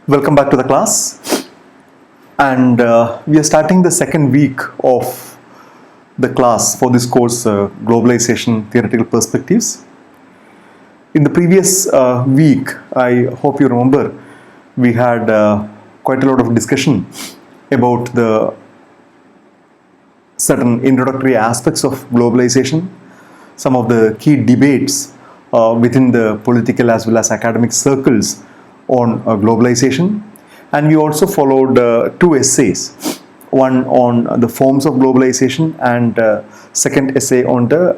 Welcome back to the class, and we are starting the second week of the class for this course, Globalization Theoretical Perspectives. In the previous week, I hope you remember, we had quite a lot of discussion about the certain introductory aspects of globalization, some of the key debates within the political as well as academic circles on globalization, and we also followed two essays, one on the forms of globalization and second essay on the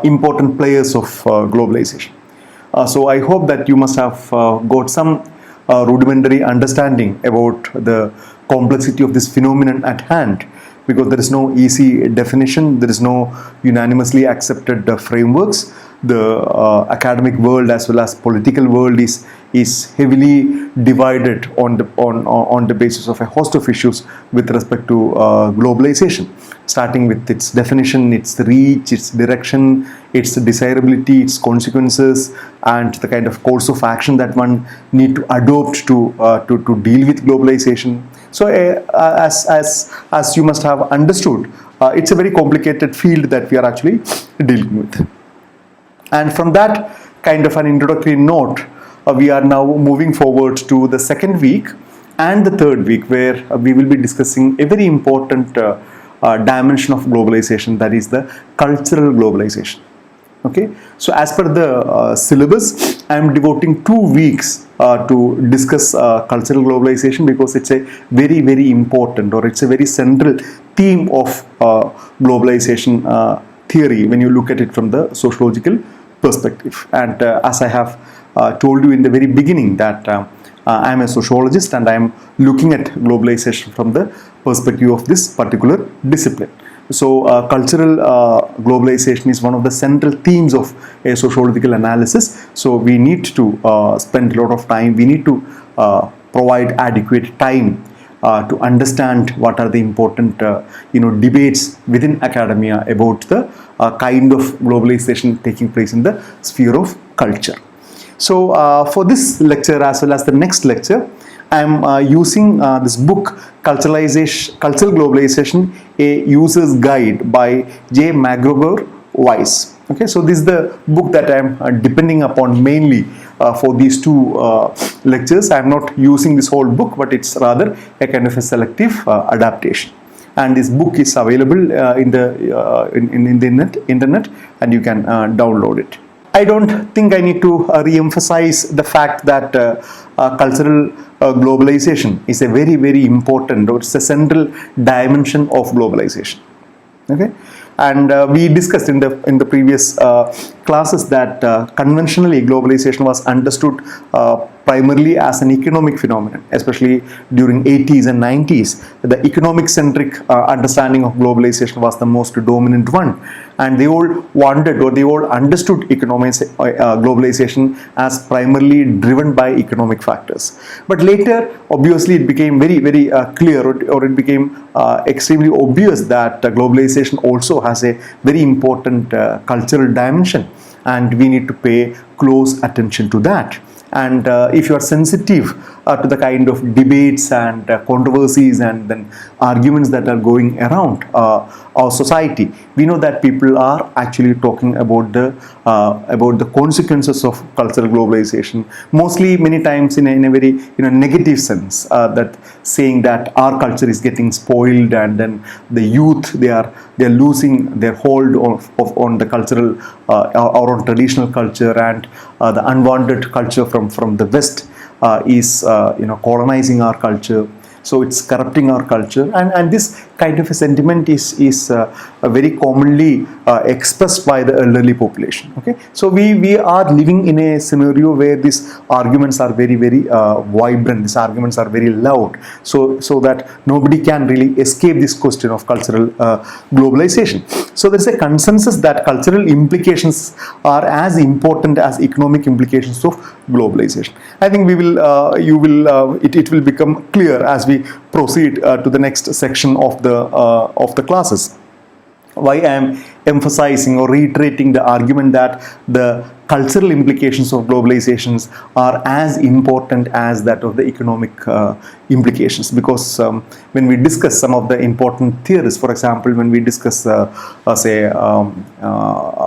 important players of globalization. So I hope that you must have got some rudimentary understanding about the complexity of this phenomenon at hand, because there is no easy definition, there is no unanimously accepted frameworks. The academic world as well as political world is heavily divided on the basis of a host of issues with respect to globalization, starting with its definition, its reach, its direction, its desirability, its consequences, and the kind of course of action that one need to adopt to deal with globalization. So as you must have understood, it's a very complicated field that we are actually dealing with. And from that kind of an introductory note, we are now moving forward to the second week and the third week, where we will be discussing a very important dimension of globalization, that is the cultural globalization. Okay, so as per the syllabus, I am devoting 2 weeks to discuss cultural globalization, because it's a very, very important, or it's a very central theme of globalization theory when you look at it from the sociological perspective. And as I have told you in the very beginning, that I am a sociologist and I am looking at globalization from the perspective of this particular discipline. So cultural globalization is one of the central themes of a sociological analysis. So we need to spend a lot of time, we need to provide adequate time to understand what are the important debates within academia about the kind of globalization taking place in the sphere of culture. So for this lecture as well as the next lecture, I am using this book, Cultural Globalization, a User's Guide by J. McGregor Weiss. Okay, so this is the book that I am depending upon mainly for these two lectures. I am not using this whole book, but it's rather a kind of a selective adaptation. And this book is available in the internet, and you can download it. I don't think I need to re-emphasize the fact that cultural globalization is a very, very important, or it's a central dimension of globalization. Okay, and we discussed in the previous classes that conventionally globalization was understood primarily as an economic phenomenon, especially during 80s and 90s. The economic centric understanding of globalization was the most dominant one, and they all wanted, or they all understood globalization as primarily driven by economic factors. But later, obviously, it became very, very clear, or it became extremely obvious that globalization also has a very important cultural dimension, and we need to pay close attention to that. And if you are sensitive to the kind of debates and controversies and then arguments that are going around our society, we know that people are actually talking about the consequences of cultural globalization, mostly many times in a very negative sense, that saying that our culture is getting spoiled, and then the youth, they are losing their hold on the cultural or on traditional culture, and the unwanted culture from the West is colonizing our culture. So it's corrupting our culture, and this kind of a sentiment is very commonly expressed by the elderly population. Okay, so we are living in a scenario where these arguments are very, very vibrant. These arguments are very loud, so that nobody can really escape this question of cultural globalization. So there is a consensus that cultural implications are as important as economic implications of globalization. I think it will become clear as we proceed to the next section of the classes. why I am emphasizing or reiterating the argument that the cultural implications of globalizations are as important as that of the economic implications. Because when we discuss some of the important theories, for example, when we discuss,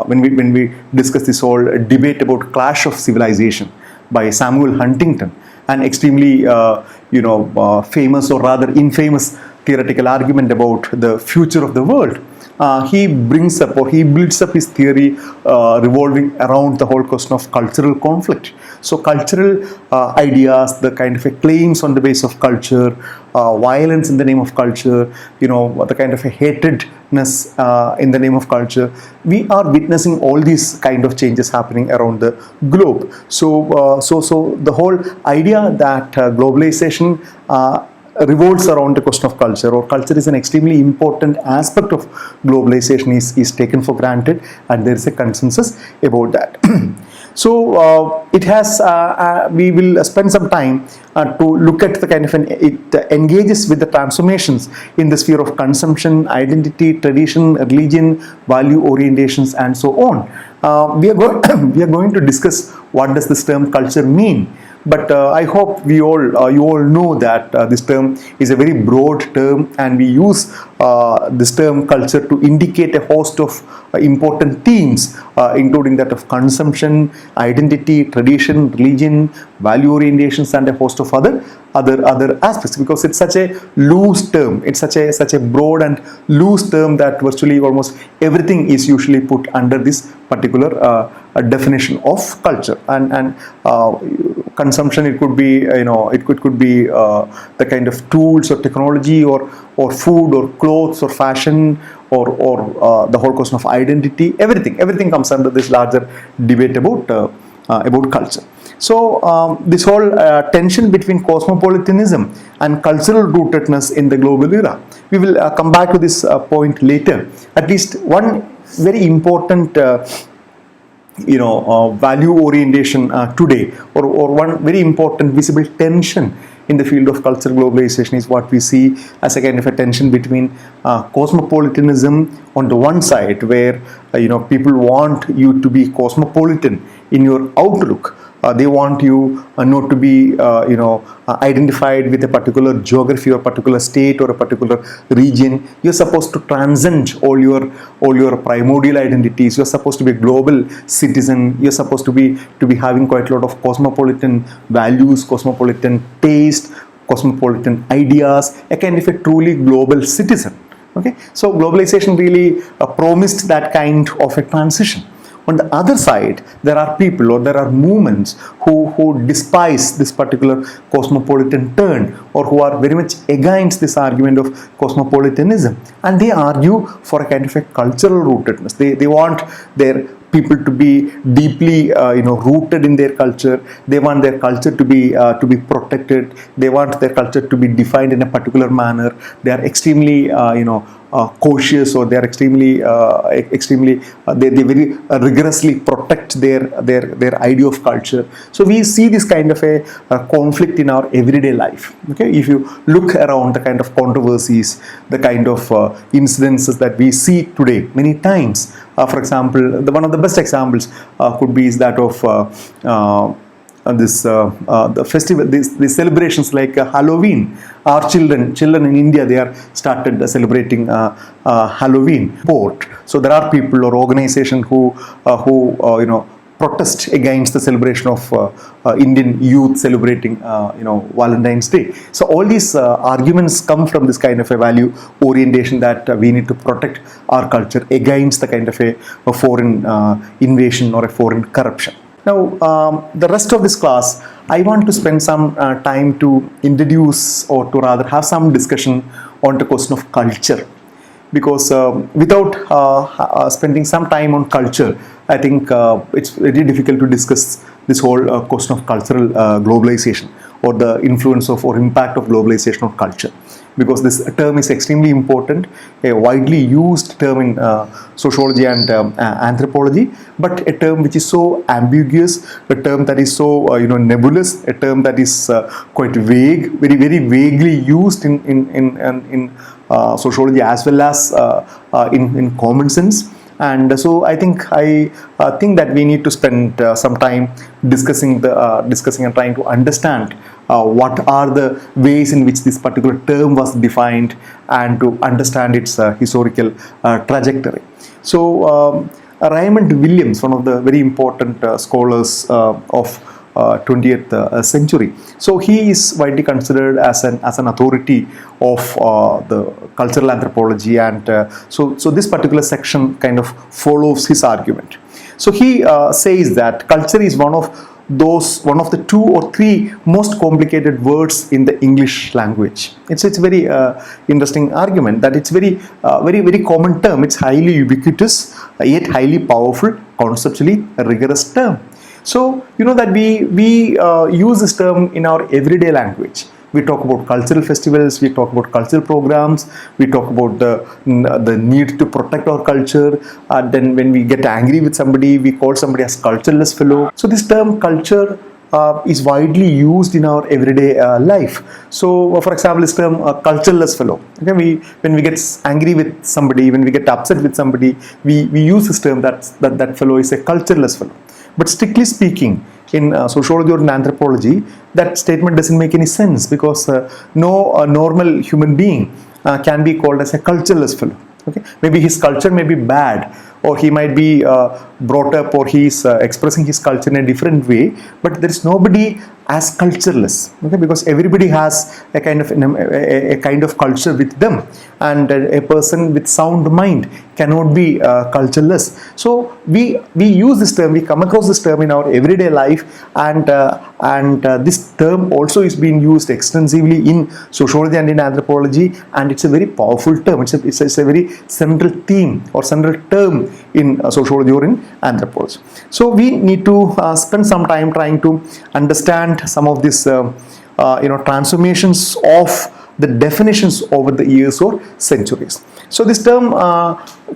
when we discuss this whole debate about clash of civilization by Samuel Huntington, an extremely famous or rather infamous theoretical argument about the future of the world. He brings up or he builds up his theory revolving around the whole question of cultural conflict. So cultural ideas, the kind of claims on the base of culture, violence in the name of culture, the kind of a hatredness in the name of culture. We are witnessing all these kind of changes happening around the globe. So the whole idea that globalization revolves around the question of culture, or culture is an extremely important aspect of globalization, is taken for granted, and there is a consensus about that. So it has we will spend some time to look at the kind of it engages with the transformations in the sphere of consumption, identity, tradition, religion, value orientations, and so on. We are going to discuss what does this term culture mean. But I hope you all know that this term is a very broad term, and we use this term culture to indicate a host of important themes, including that of consumption, identity, tradition, religion, value orientations, and a host of other aspects, because it's such a loose term. It's such a broad and loose term that virtually almost everything is usually put under this particular definition of culture. And consumption, it could be it could be the kind of tools or technology or food or clothes or fashion or the whole question of identity. Everything comes under this larger debate about culture. So this whole tension between cosmopolitanism and cultural rootedness in the global era, we will come back to this point later. At least one very important value orientation today, or one very important visible tension in the field of cultural globalization, is what we see as a kind of a tension between cosmopolitanism on the one side, where people want you to be cosmopolitan in your outlook. They want you not to be identified with a particular geography or particular state or a particular region. You're supposed to transcend all your primordial identities. You're supposed to be a global citizen. You're supposed to be having quite a lot of cosmopolitan values, cosmopolitan taste, cosmopolitan ideas, a kind of a truly global citizen. Okay, so globalization really promised that kind of a transition. On the other side, there are people, or there are movements who despise this particular cosmopolitan turn, or who are very much against this argument of cosmopolitanism, and they argue for a kind of a cultural rootedness. They want their people to be deeply rooted in their culture. They want their culture to be protected. They want their culture to be defined in a particular manner. They are extremely cautious, or they are extremely they very rigorously protect their idea of culture. So we see this kind of a conflict in our everyday life. Okay, if you look around the kind of controversies, the kind of incidences that we see today many times, for example, one of the best examples could be is that of the festival, these celebrations like Halloween. Our children in India, they are started celebrating Halloween. So there are people or organizations who protest against the celebration of Indian youth celebrating Valentine's Day. So all these arguments come from this kind of a value orientation, that we need to protect our culture against the kind of a foreign invasion or a foreign corruption. Now, the rest of this class, I want to spend some time to introduce, or to rather have some discussion on the question of culture. Because without spending some time on culture, I think it's very difficult to discuss this whole question of cultural globalization, or the influence of or impact of globalization on culture. Because this term is extremely important, a widely used term in sociology and anthropology, but a term which is so ambiguous, a term that is so nebulous, a term that is quite vague, very very vaguely used in sociology as well as in common sense. And so I think that we need to spend some time discussing and trying to understand what are the ways in which this particular term was defined, and to understand its historical trajectory. So Raymond Williams, one of the very important scholars of 20th century. So he is widely considered as an authority of the cultural anthropology, and so this particular section kind of follows his argument. So he says that culture is one of the two or three most complicated words in the English language. It's a very interesting argument that it's very common term. It's highly ubiquitous, yet highly powerful, conceptually rigorous term. So you know that we use this term in our everyday language. We talk about cultural festivals, we talk about cultural programs, we talk about the need to protect our culture. Then when we get angry with somebody, we call somebody as cultureless fellow. So this term culture is widely used in our everyday life. So for example, this term cultureless fellow. Okay, when we get angry with somebody, when we get upset with somebody, we use this term that fellow is a cultureless fellow. But strictly speaking, in sociology or in anthropology, that statement doesn't make any sense, because no normal human being can be called as a cultureless fellow. Okay, maybe his culture may be bad, or he might be brought up, or he is expressing his culture in a different way, but there is nobody as cultureless. Okay, because everybody has a kind of culture with them, and a person with sound mind cannot be cultureless. So we use this term, we come across this term in our everyday life, and this term also is being used extensively in sociology and in anthropology, and it's a very powerful term. It's a very central theme or central term in sociology or in anthropology. So we need to spend some time trying to understand some of these transformations of the definitions over the years or centuries. So this term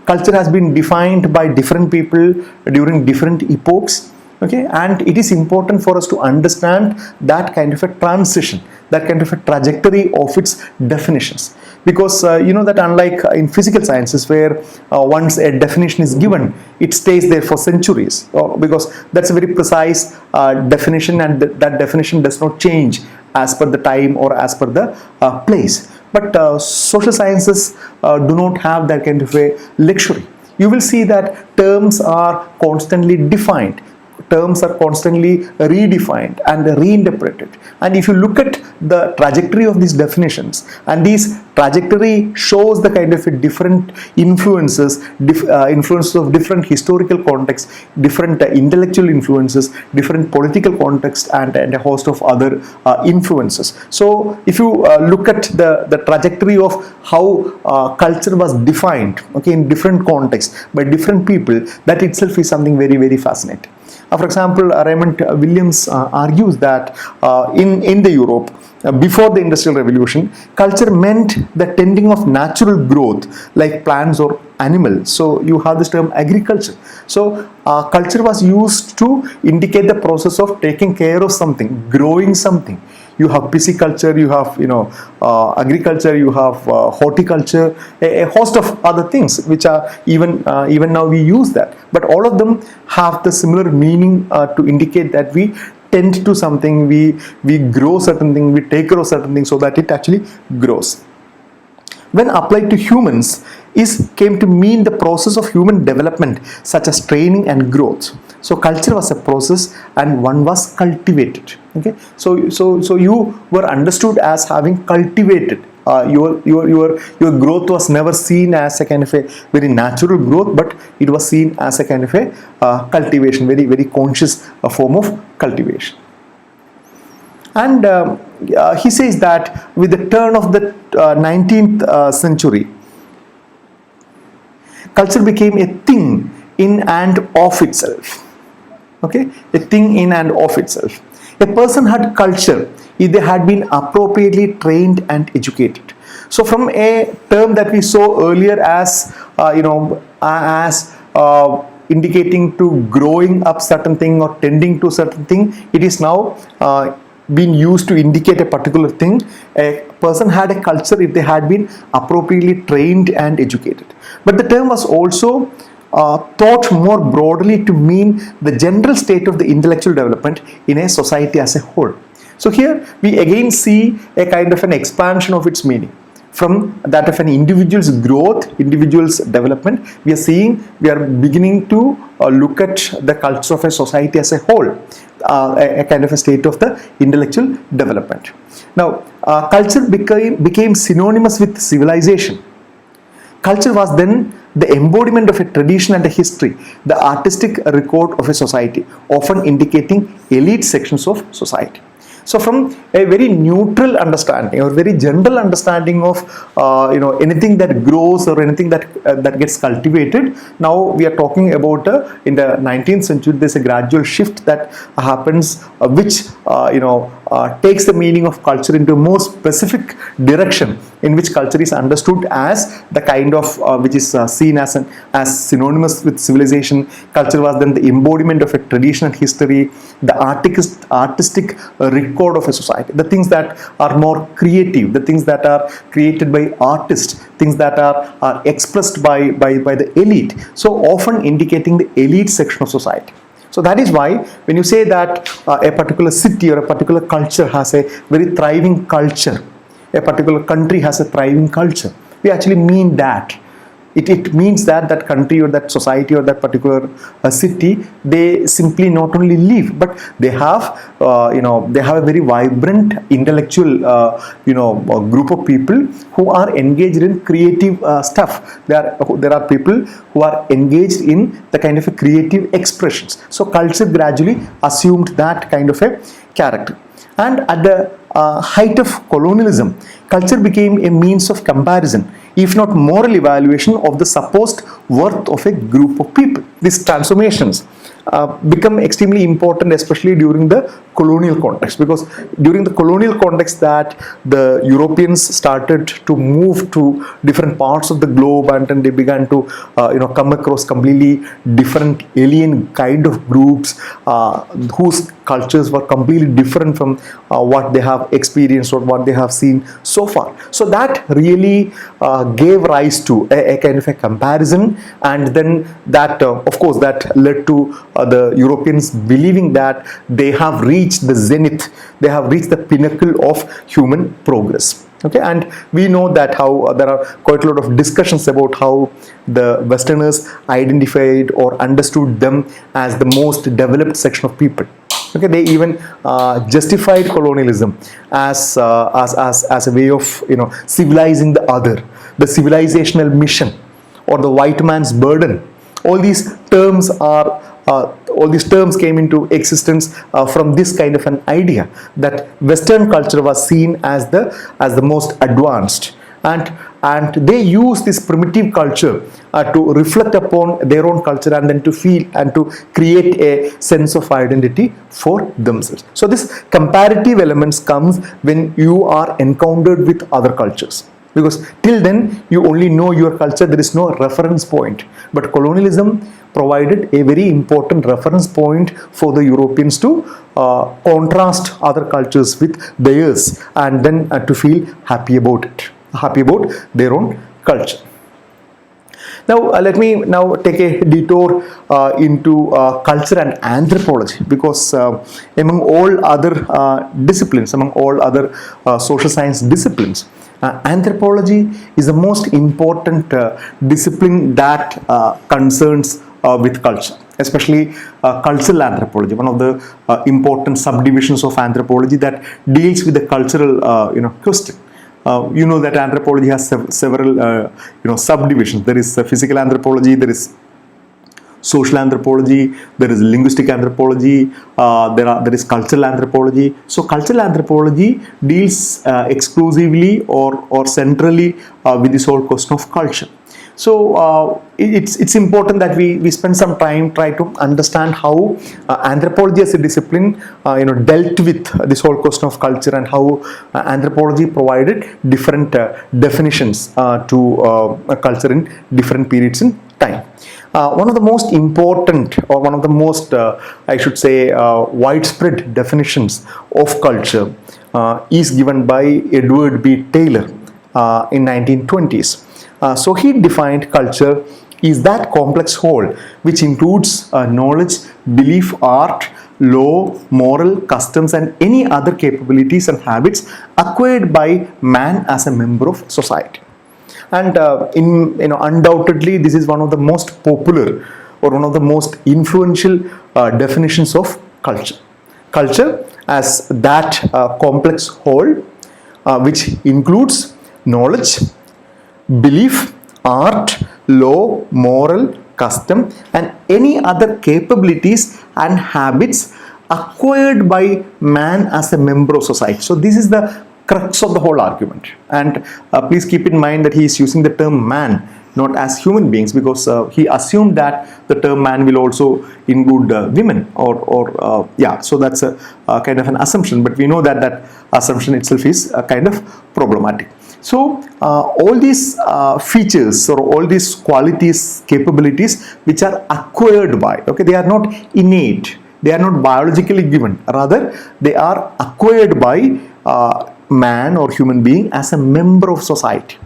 culture has been defined by different people during different epochs. Okay, and it is important for us to understand that kind of a transition, that kind of a trajectory of its definitions, because you know that unlike in physical sciences, where once a definition is given, it stays there for centuries, because that's a very precise definition, and that definition does not change as per the time or as per the place. But social sciences do not have that kind of a luxury. You will see that terms are constantly defined, terms are constantly redefined and reinterpreted. And if you look at the trajectory of these definitions, and these trajectory shows the kind of different influences of different historical contexts, different intellectual influences, different political contexts, and a host of other influences. So if you look at the trajectory of how culture was defined, okay, in different contexts by different people, that itself is something very, very fascinating. For example, Raymond Williams argues that in the Europe, before the Industrial Revolution, culture meant the tending of natural growth like plants or animals. So you have this term agriculture. So culture was used to indicate the process of taking care of something, growing something. You have pisciculture, you have agriculture, you have horticulture, a host of other things which are even now we use that. But all of them have the similar meaning to indicate that we tend to something, we grow certain thing, we take care of certain things so that it actually grows. When applied to humans, came to mean the process of human development, such as training and growth. So culture was a process, and one was cultivated. Okay, so you were understood as having cultivated. Your growth was never seen as a kind of a very natural growth, but it was seen as a kind of a cultivation, very, very conscious form of cultivation. And he says that with the turn of the 19th century, culture became a thing in and of itself. Okay, a thing in and of itself. A person had culture if they had been appropriately trained and educated. So from a term that we saw earlier as indicating to growing up certain thing or tending to certain thing, it is now been used to indicate a particular thing. A person had a culture if they had been appropriately trained and educated. But the term was also thought more broadly to mean the general state of the intellectual development in a society as a whole. So here we again see a kind of an expansion of its meaning. From that of an individual's growth, individual's development, we are beginning to look at the culture of a society as a whole, a kind of a state of the intellectual development. Now, culture became synonymous with civilization. Culture was then the embodiment of a tradition and a history, the artistic record of a society, often indicating elite sections of society. So from a very neutral understanding or very general understanding of anything that grows or anything that gets cultivated, now we are talking about in the 19th century there's a gradual shift that happens, which takes the meaning of culture into a more specific direction, in which culture is understood as the kind of which is seen as synonymous with civilization. Culture was then the embodiment of a tradition and history, the artistic record of a society, the things that are more creative, the things that are created by artists, things that are expressed by the elite, so often indicating the elite section of society. So that is why when you say that a particular city or a particular culture has a very thriving culture, a particular country has a thriving culture, we actually mean that. It means that that country or that society or that particular city, they simply not only live, but they have they have a very vibrant intellectual group of people who are engaged in creative stuff. There are people who are engaged in the kind of a creative expressions. So culture gradually assumed that kind of a character. And at the height of colonialism, culture became a means of comparison, if not moral evaluation of the supposed worth of a group of people. These transformations become extremely important, especially during the colonial context, because during the colonial context that the Europeans started to move to different parts of the globe, and then they began to come across completely different alien kind of groups whose cultures were completely different from what they have experienced or what they have seen so far. So that really gave rise to a kind of a comparison, and then that of course that led to the Europeans believing that they have reached the zenith, they have reached the pinnacle of human progress. Okay, and we know that how there are quite a lot of discussions about how the Westerners identified or understood them as the most developed section of people. Okay, they even justified colonialism as a way of civilizing the other, the civilizational mission, or the white man's burden. All these terms came into existence from this kind of an idea that Western culture was seen as the most advanced, and they use this primitive culture to reflect upon their own culture, and then to feel and to create a sense of identity for themselves. So this comparative elements comes when you are encountered with other cultures, because till then you only know your culture, there is no reference point. But colonialism provided a very important reference point for the Europeans to contrast other cultures with theirs, and then to feel happy about it, happy about their own culture. Now let me now take a detour into culture and anthropology, because among all other disciplines, among all other social science disciplines, anthropology is the most important discipline that concerns with culture, especially cultural anthropology, one of the important subdivisions of anthropology that deals with the cultural question. You know that anthropology has several subdivisions. There is physical anthropology, there is social anthropology, there is linguistic anthropology, there is cultural anthropology. So cultural anthropology deals exclusively or centrally with this whole question of culture. So it's important that we spend some time try to understand how anthropology as a discipline dealt with this whole question of culture, and how anthropology provided different definitions to culture in different periods in time. One of the most important, or one of the most, I should say, widespread definitions of culture is given by Edward B. Taylor in 1920s. So he defined culture is that complex whole which includes knowledge, belief, art, law, moral, customs, and any other capabilities and habits acquired by man as a member of society. And undoubtedly, this is one of the most popular or one of the most influential definitions of culture. Culture as that complex whole which includes knowledge, belief, art, law, moral, custom, and any other capabilities and habits acquired by man as a member of society. So this is the crux of the whole argument. And please keep in mind that he is using the term man, not as human beings, because he assumed that the term man will also include women, or yeah, so that's a kind of an assumption, but we know that that assumption itself is kind of problematic. So all these features or all these qualities, capabilities which are acquired by, okay, they are not innate, they are not biologically given, rather they are acquired by man or human being as a member of society.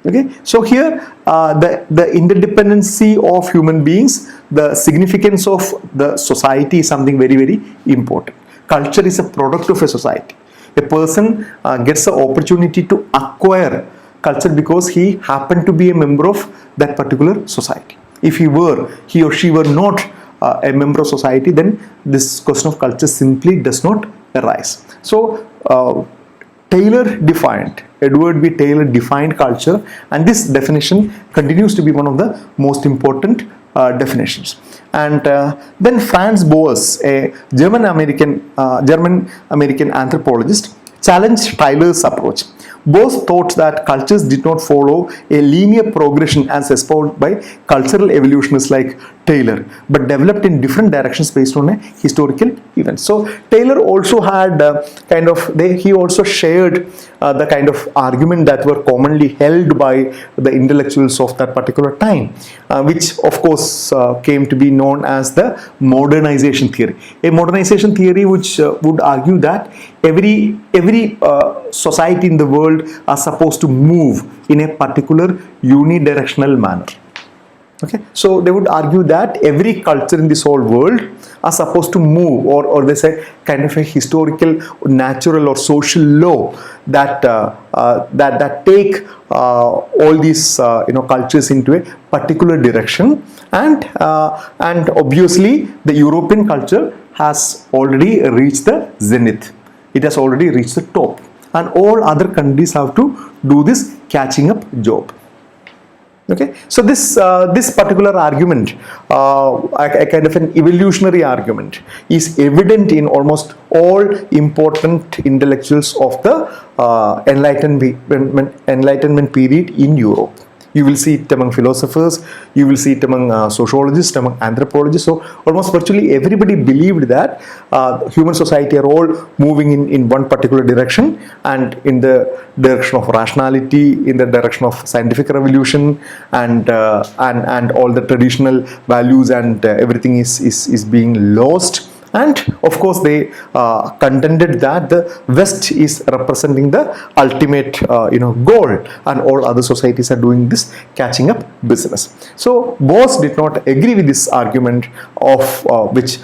Okay, so here the interdependency of human beings, the significance of the society is something very, very important. Culture is a product of a society. A person gets the opportunity to acquire culture because he happened to be a member of that particular society. If he or she were not a member of society, then this question of culture simply does not arise. So Edward B. Taylor defined culture, and this definition continues to be one of the most important definitions. And then Franz Boas, a German American anthropologist, challenged Taylor's approach. Boas thought that cultures did not follow a linear progression as espoused by cultural evolutionists like Taylor, but developed in different directions based on a historical event. So Taylor also had he also shared the kind of argument that were commonly held by the intellectuals of that particular time, which of course came to be known as the modernization theory. A modernization theory which would argue that every society in the world are supposed to move in a particular unidirectional manner. Okay, so they would argue that every culture in this whole world are supposed to move, or they say kind of a historical, natural, or social law that that take all these cultures into a particular direction, and obviously the European culture has already reached the zenith. It has already reached the top, and all other countries have to do this catching up job. Okay, so this particular argument, a kind of an evolutionary argument, is evident in almost all important intellectuals of the Enlightenment period in Europe. You will see it among philosophers, you will see it among sociologists, among anthropologists. So almost virtually everybody believed that human society are all moving in one particular direction, and in the direction of rationality, in the direction of scientific revolution, and all the traditional values and everything is being lost. And of course they contended that the West is representing the ultimate goal, and all other societies are doing this catching up business. So Boas did not agree with this argument of which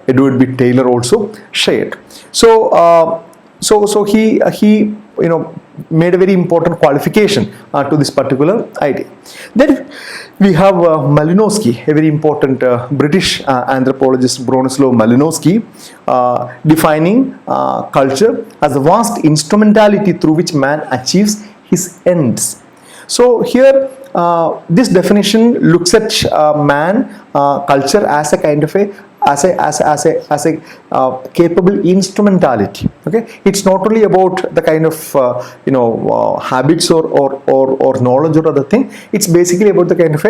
Edward B. Taylor also shared. So he made a very important qualification to this particular idea. Then we have Malinowski, a very important British anthropologist, Bronislaw Malinowski, defining culture as a vast instrumentality through which man achieves his ends. So here this definition looks at culture as a kind of a capable instrumentality. Okay, it's not only about the kind of habits or knowledge or other thing. It's basically about the kind of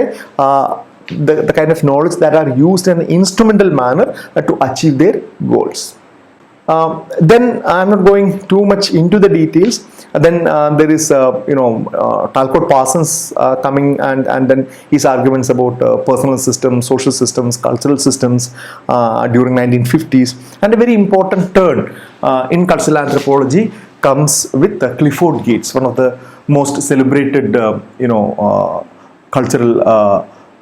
the kind of knowledge that are used in an instrumental manner to achieve their goals. Then I'm not going too much into the details. Then there is Talcott Parsons coming, and then his arguments about personal systems, social systems, cultural systems during 1950s. And a very important turn in cultural anthropology comes with Clifford Geertz, one of the most celebrated cultural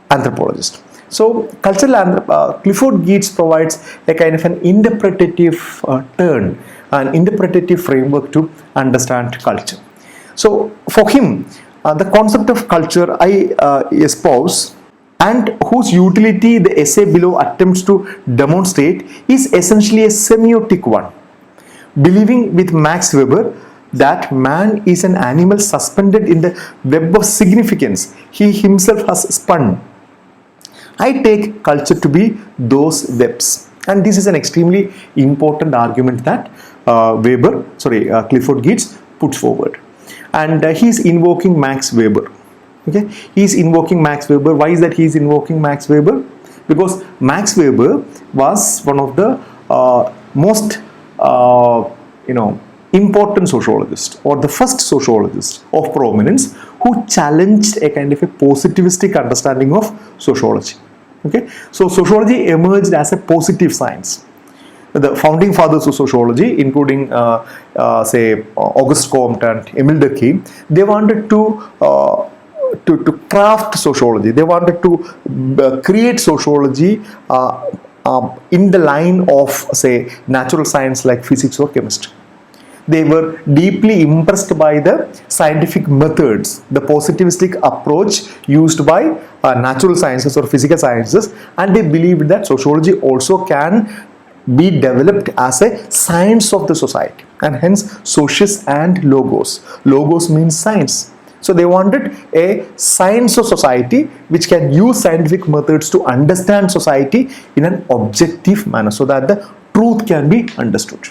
anthropologists. So Clifford Geertz provides a kind of an interpretative turn, an interpretative framework to understand culture. So for him, the concept of culture I espouse, and whose utility the essay below attempts to demonstrate, is essentially a semiotic one. Believing with Max Weber that man is an animal suspended in the web of significance he himself has spun, I take culture to be those webs. And this is an extremely important argument that Clifford Geertz puts forward. And he is invoking Max Weber. Okay, he is invoking Max Weber. Why is that he is invoking Max Weber? Because Max Weber was one of the most important sociologist, or the first sociologist of prominence, who challenged a kind of a positivistic understanding of sociology. Okay, so sociology emerged as a positive science. The founding fathers of sociology, including Auguste Comte and Emile Durkheim, they wanted to craft sociology. They wanted to create sociology in the line of, say, natural science like physics or chemistry. They were deeply impressed by the scientific methods, the positivistic approach used by natural sciences or physical sciences, and they believed that sociology also can be developed as a science of the society, and hence socius and logos. Logos means science. So they wanted a science of society which can use scientific methods to understand society in an objective manner, so that the truth can be understood.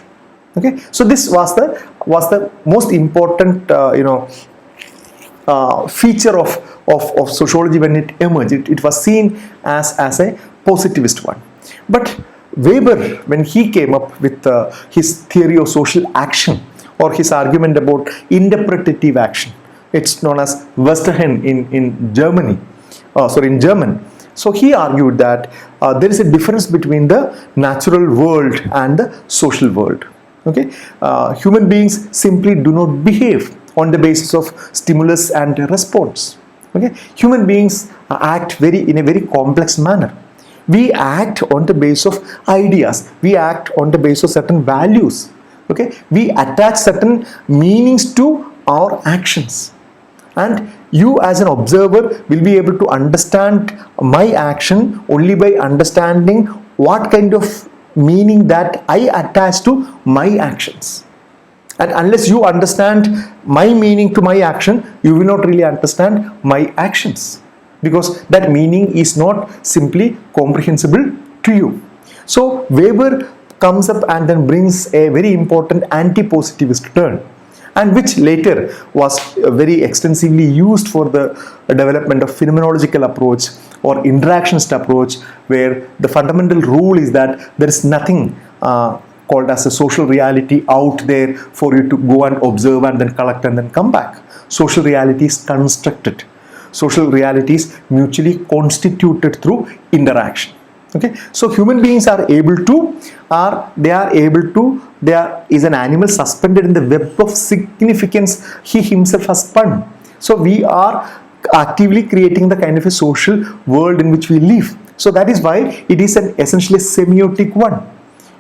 Okay, so this was the most important feature of sociology when it emerged. It was seen as a positivist one. But Weber, when he came up with his theory of social action, or his argument about interpretative action, it's known as Westerhen in Germany, in German. So he argued that there is a difference between the natural world and the social world. Okay, human beings simply do not behave on the basis of stimulus and response. Okay, human beings act in a very complex manner. We act on the basis of ideas. We act on the basis of certain values. Okay, we attach certain meanings to our actions, and you as an observer will be able to understand my action only by understanding what kind of meaning that I attach to my actions. And unless you understand my meaning to my action, you will not really understand my actions, because that meaning is not simply comprehensible to you. So Weber comes up and then brings a very important anti-positivist turn, and which later was very extensively used for the development of phenomenological approach or interactionist approach, where the fundamental rule is that there is nothing called as a social reality out there for you to go and observe and then collect and then come back. Social reality is constructed. Social reality is mutually constituted through interaction. Okay, so human beings are able to, there is an animal suspended in the web of significance he himself has spun. So we are actively creating the kind of a social world in which we live. So that is why it is essentially a semiotic one.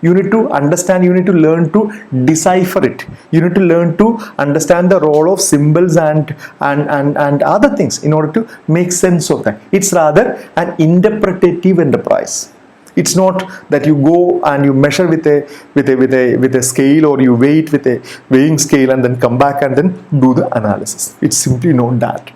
You need to understand, you need to learn to decipher it. You need to learn to understand the role of symbols and other things in order to make sense of that. It's rather an interpretative enterprise. It's not that you go and you measure with a scale, or you weight with a weighing scale and then come back and then do the analysis. It's simply not that.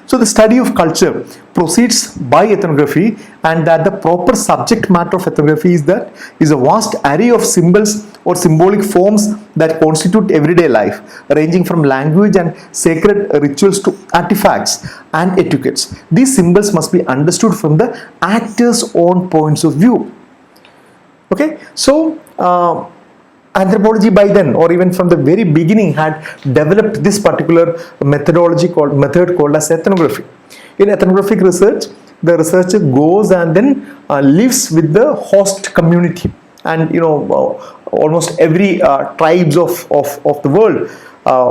So the study of culture proceeds by ethnography, and that the proper subject matter of ethnography is a vast array of symbols or symbolic forms that constitute everyday life, ranging from language and sacred rituals to artifacts and etiquettes. These symbols must be understood from the actor's own points of view. Okay, so Anthropology by then, or even from the very beginning, had developed this particular method called as ethnography. In ethnographic research, the researcher goes and then lives with the host community, and almost every tribes of the world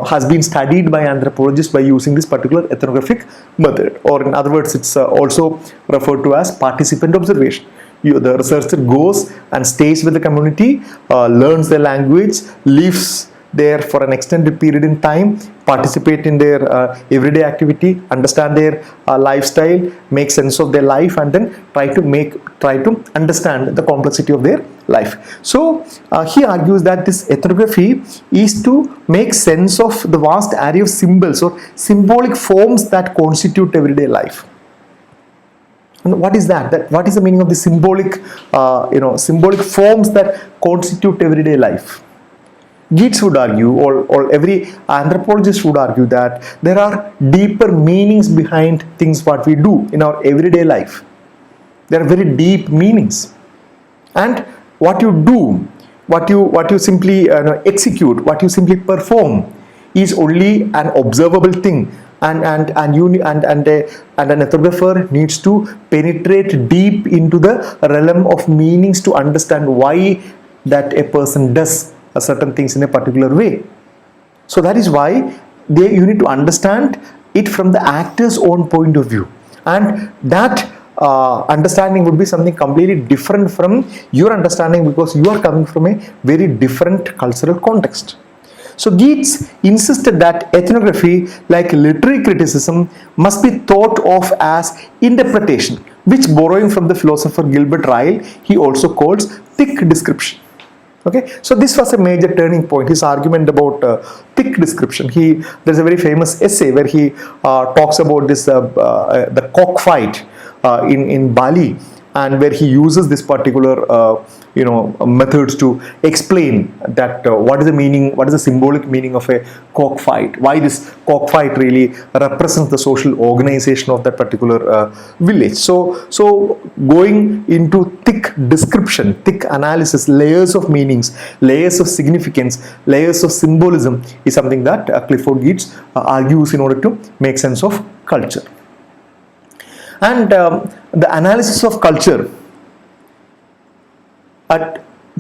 has been studied by anthropologists by using this particular ethnographic method, or in other words, it's also referred to as participant observation. The researcher goes and stays with the community, learns the language, lives there for an extended period in time, participate in their everyday activity, understand their lifestyle, make sense of their life, and then try to understand the complexity of their life. So he argues that this ethnography is to make sense of the vast array of symbols or symbolic forms that constitute everyday life. And what is that? What is the meaning of the symbolic forms that constitute everyday life? Geertz would argue, or every anthropologist would argue, that there are deeper meanings behind things what we do in our everyday life. There are very deep meanings, and what you do, what you simply execute, what you simply perform, is only an observable thing. And an ethnographer needs to penetrate deep into the realm of meanings to understand why that a person does certain things in a particular way. So that is why you need to understand it from the actor's own point of view, and that understanding would be something completely different from your understanding, because you are coming from a very different cultural context. So Geertz insisted that ethnography, like literary criticism, must be thought of as interpretation, which, borrowing from the philosopher Gilbert Ryle, he also calls thick description. Okay, so this was a major turning point. His argument about thick description. There's a very famous essay where he talks about this the cockfight in Bali, and where he uses this particular methods to explain that what is the symbolic meaning of a cockfight, why this cockfight really represents the social organization of that particular village. So going into thick description, thick analysis, layers of meanings, layers of significance, layers of symbolism is something that Clifford Geertz argues in order to make sense of culture. And the analysis of culture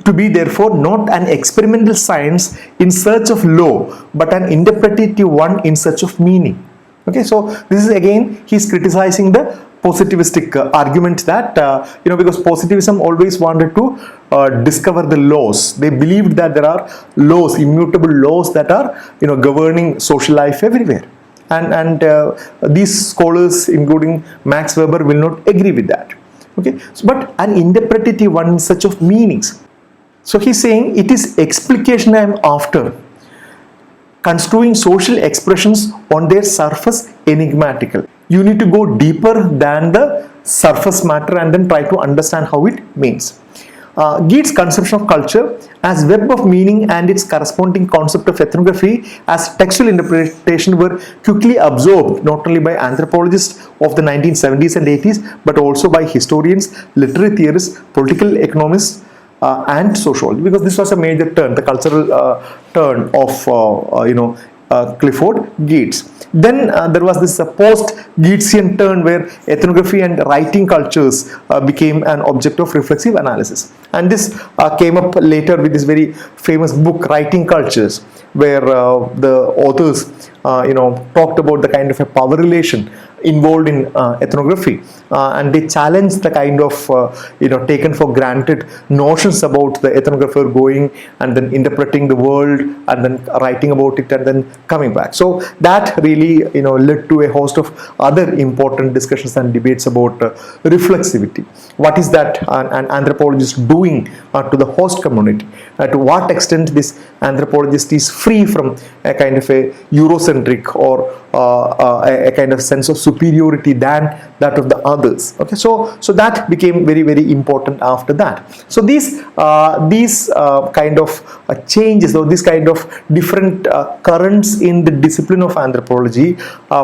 to be therefore not an experimental science in search of law, but an interpretative one in search of meaning. Okay, so this is again, he's criticizing the positivistic argument that because positivism always wanted to discover the laws. They believed that there are laws, immutable laws, that are governing social life everywhere. And these scholars, including Max Weber, will not agree with that. Okay, but an interpretative one in search of meanings. So he's saying it is explication I am after, construing social expressions on their surface enigmatical. You need to go deeper than the surface matter and then try to understand how it means. Geertz's conception of culture as web of meaning and its corresponding concept of ethnography as textual interpretation were quickly absorbed not only by anthropologists of the 1970s and 80s, but also by historians, literary theorists, political economists, and sociology, because this was a major turn, the cultural turn of Clifford Geertz. Then there was this post-Geertzian turn where ethnography and writing cultures became an object of reflexive analysis. And this came up later with this very famous book, Writing Cultures, where the authors talked about the kind of a power relation involved in ethnography, and they challenged the kind of taken for granted notions about the ethnographer going and then interpreting the world and then writing about it and then coming back. So that really led to a host of other important discussions and debates about reflexivity. What is that an anthropologist doing to the host community? To what extent this anthropologist is free from a kind of a Eurocentric or a kind of sense of superiority than that of the others. Okay, so that became very, very important after that. So these kind of changes, or these kind of different currents in the discipline of anthropology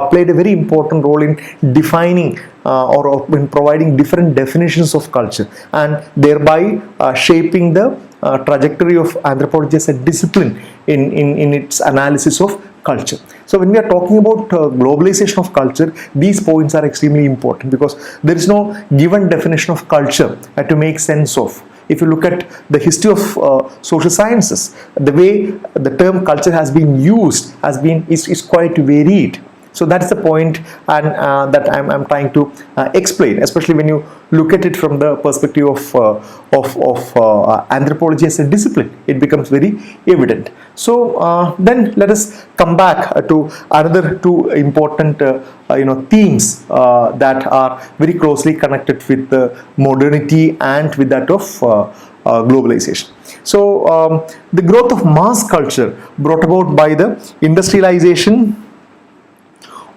played a very important role in defining or in providing different definitions of culture, and thereby shaping the trajectory of anthropology as a discipline in its analysis of culture. So when we are talking about globalization of culture, these points are extremely important, because there is no given definition of culture to make sense of. If you look at the history of social sciences, the way the term culture has been used is quite varied. So that's the point, and that I'm trying to explain, especially when you look at it from the perspective of anthropology as a discipline. It becomes very evident. So then let us come back to another two important themes that are very closely connected with modernity and with that of globalization. So the growth of mass culture brought about by the industrialization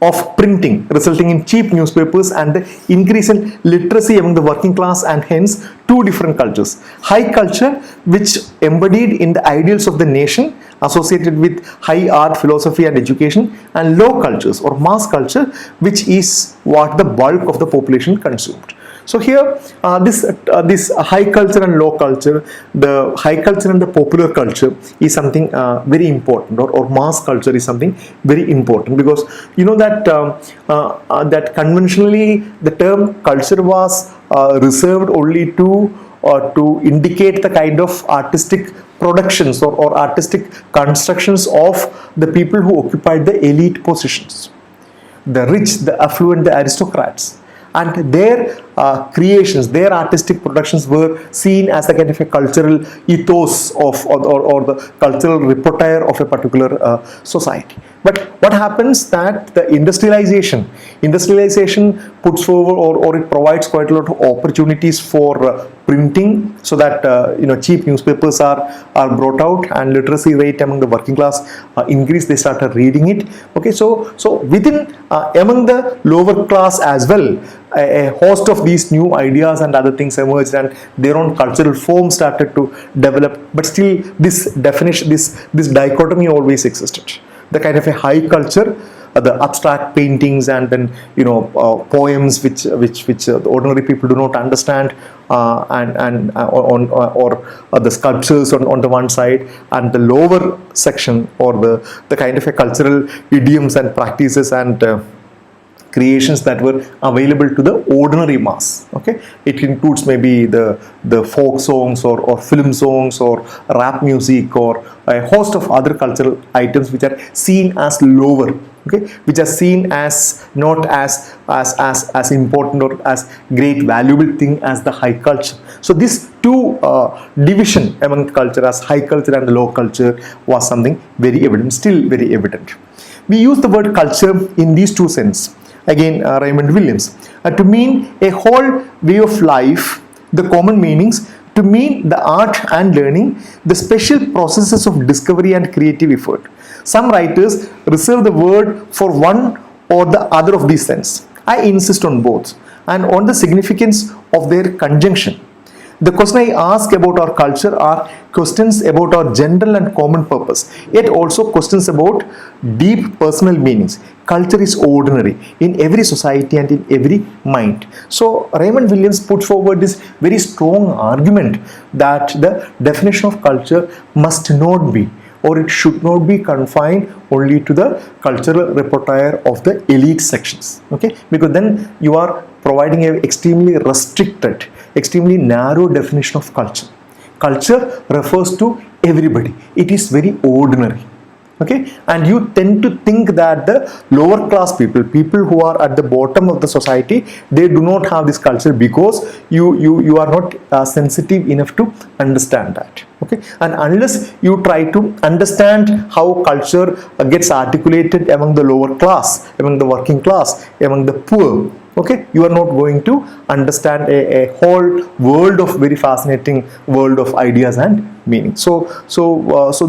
of printing, resulting in cheap newspapers and the increase in literacy among the working class, and hence two different cultures. High culture, which embodied in the ideals of the nation, associated with high art, philosophy and education, and low cultures or mass culture, which is what the bulk of the population consumed. So here this high culture and low culture, the high culture and the popular culture is something very important, or mass culture is something very important, because you know that that conventionally the term culture was reserved only to indicate the kind of artistic productions or artistic constructions of the people who occupied the elite positions, the rich, the affluent, the aristocrats. And their creations, their artistic productions were seen as a kind of a cultural ethos of or the cultural repertoire of a particular society. But what happens that the industrialization puts forward or it provides quite a lot of opportunities for printing, so that cheap newspapers are brought out, and literacy rate among the working class increase. They started reading it. Okay, so within among the lower class as well, a host of these new ideas and other things emerged, and their own cultural form started to develop. But still, this definition, this dichotomy always existed. The kind of a high culture, the abstract paintings, and then poems which the ordinary people do not understand, and the sculptures on the one side, and the lower section, or the kind of a cultural idioms and practices and creations that were available to the ordinary mass. Okay, it includes maybe the folk songs or film songs or rap music or a host of other cultural items which are seen as lower. Okay, which are seen as not as important or as great valuable thing as the high culture. So this two division among culture as high culture and low culture was something very evident, still very evident. We use the word culture in these two senses. Again, Raymond Williams, to mean a whole way of life, the common meanings, to mean the art and learning, the special processes of discovery and creative effort. Some writers reserve the word for one or the other of these senses. I insist on both and on the significance of their conjunction. The question I ask about our culture are questions about our general and common purpose, yet also questions about deep personal meanings. Culture is ordinary in every society and in every mind. So Raymond Williams put forward this very strong argument that the definition of culture must not be, or it should not be confined only to the cultural repertoire of the elite sections. Okay, because then you are providing an extremely restricted, extremely narrow definition of culture. Culture refers to everybody. It is very ordinary. Okay, and you tend to think that the lower class people who are at the bottom of the society, they do not have this culture because you are not sensitive enough to understand that. Okay, and unless you try to understand how culture gets articulated among the lower class, among the working class, among the poor, okay, you are not going to understand a whole world of very fascinating world of ideas and meaning. So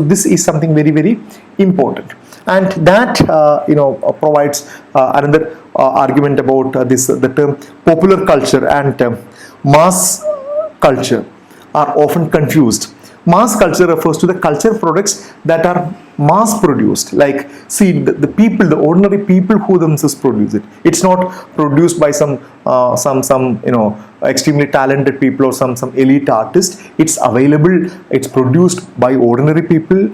this is something very, very important, and that provides another argument about the term popular culture and mass culture are often confused. Mass culture refers to the culture products that are mass produced. Like, see, the people, the ordinary people who themselves produce it. It's not produced by some extremely talented people or some elite artist. It's available. It's produced by ordinary people.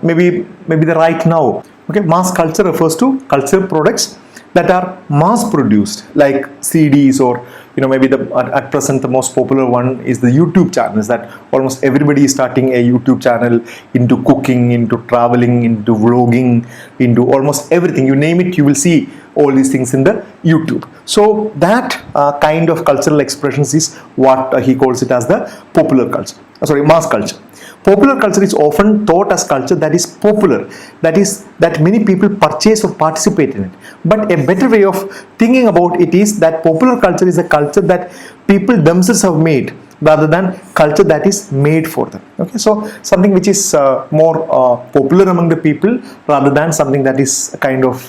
Maybe the right now. Okay, mass culture refers to cultural products that are mass produced, like CDs, or maybe at present the most popular one is the YouTube channels, that almost everybody is starting a YouTube channel, into cooking, into traveling, into vlogging, into almost everything. You name it, you will see all these things in the YouTube. So that kind of cultural expressions is what he calls it as the popular culture. Mass culture. Popular culture is often thought as culture that is popular, that is, that many people purchase or participate in it. But a better way of thinking about it is that popular culture is a culture that people themselves have made, rather than culture that is made for them. Okay, so something which is more popular among the people, rather than something that is kind of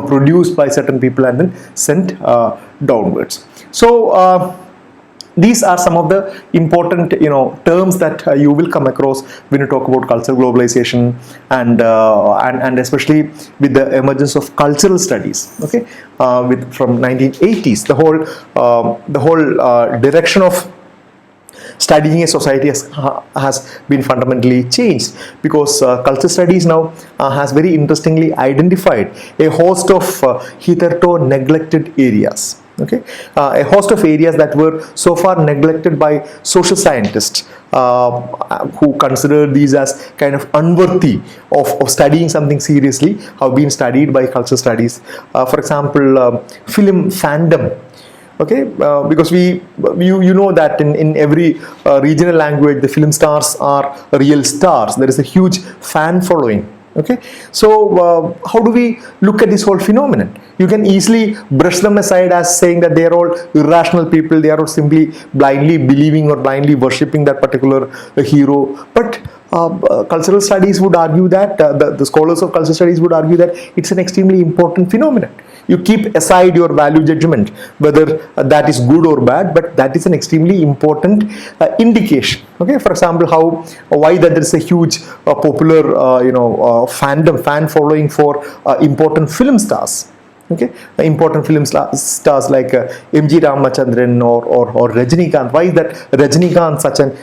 produced by certain people and then sent downwards. So these are some of the important terms that you will come across when you talk about cultural globalization, and especially with the emergence of cultural studies. Okay, from 1980s, the whole direction of studying a society has been fundamentally changed, because culture studies now has very interestingly identified a host of hitherto neglected areas. Okay, a host of areas that were so far neglected by social scientists, who consider these as kind of unworthy of studying something seriously, have been studied by culture studies. For example, film fandom. Okay, because you know that in every regional language, the film stars are real stars. There is a huge fan following. Okay, so how do we look at this whole phenomenon? You can easily brush them aside as saying that they are all irrational people, they are all simply blindly believing or blindly worshipping that particular hero. But cultural studies would argue that, the scholars of cultural studies would argue that it's an extremely important phenomenon. You keep aside your value judgment, whether that is good or bad, but that is an extremely important indication. Okay, for example, why that there is a huge popular fan following for important film stars. Okay, important film stars like M.G. Ramachandran or Rajinikanth. Why is that Rajinikanth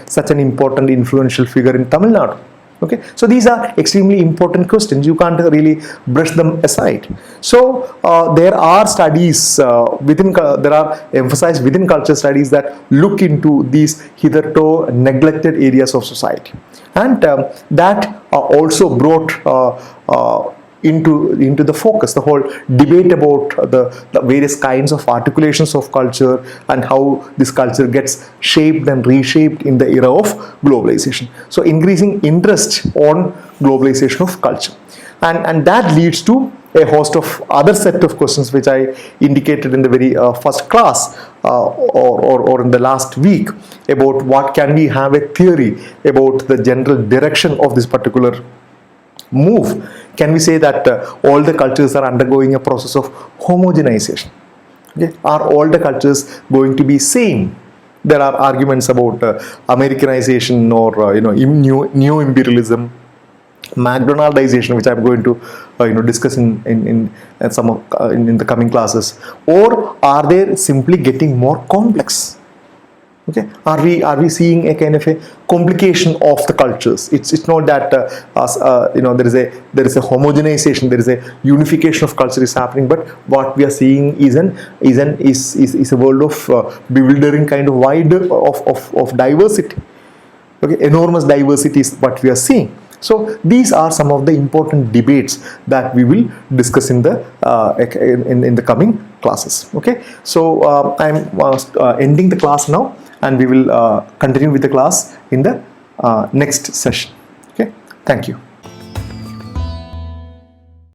such an important influential figure in Tamil Nadu? Okay, so these are extremely important questions. You can't really brush them aside. So there are studies there are emphasized within culture studies that look into these hitherto neglected areas of society, and that also brought into the focus the whole debate about the various kinds of articulations of culture, and how this culture gets shaped and reshaped in the era of globalization. So increasing interest on globalization of culture, and that leads to a host of other set of questions which I indicated in the very first class or in the last week, about what can we have a theory about the general direction of this particular move. Can we say that all the cultures are undergoing a process of homogenization? Okay? Are all the cultures going to be same? There are arguments about Americanization or neo-imperialism, McDonaldization, which I'm going to discuss in the coming classes. Or are they simply getting more complex? Okay, are we seeing a kind of a complication of the cultures? It's not that there is a homogenization, there is a unification of culture is happening, but what we are seeing is a world of bewildering kind of wide of diversity. Okay, enormous diversity is what we are seeing. So these are some of the important debates that we will discuss in the coming classes. Okay, so I'm ending the class now, and we will continue with the class in the next session. Okay, thank you.